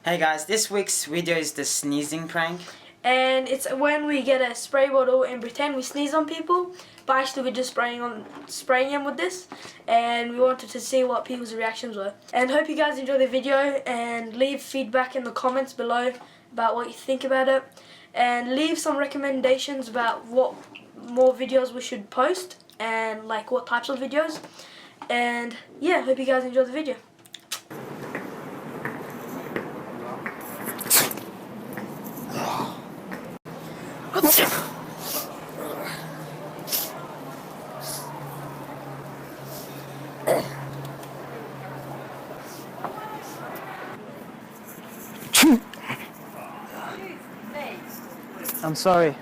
Hey guys, this week's video is the sneezing prank. And it's when we get a spray bottle and pretend we sneeze on people, but actually we're just spraying them with this, and we wanted to see what people's reactions were. And hope you guys enjoy the video, and leave feedback in the comments below about what you think about it, and leave some recommendations about what more videos we should post and like what types of videos. And yeah, hope you guys enjoy the video. I'm sorry.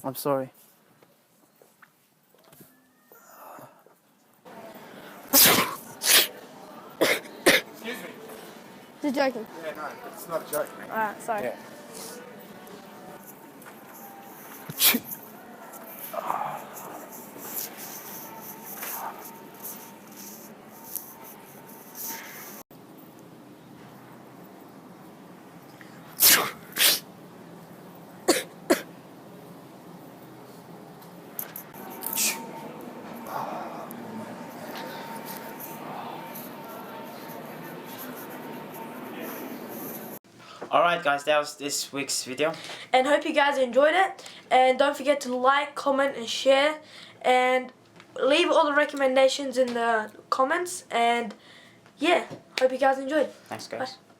I'm sorry. Excuse me. Just joking. Yeah, no, it's not a joke, mate. Alright, sorry. Yeah. Alright guys, that was this week's video. And hope you guys enjoyed it. And don't forget to like, comment and share. And leave all the recommendations in the comments. And yeah, hope you guys enjoyed. Thanks guys. Bye.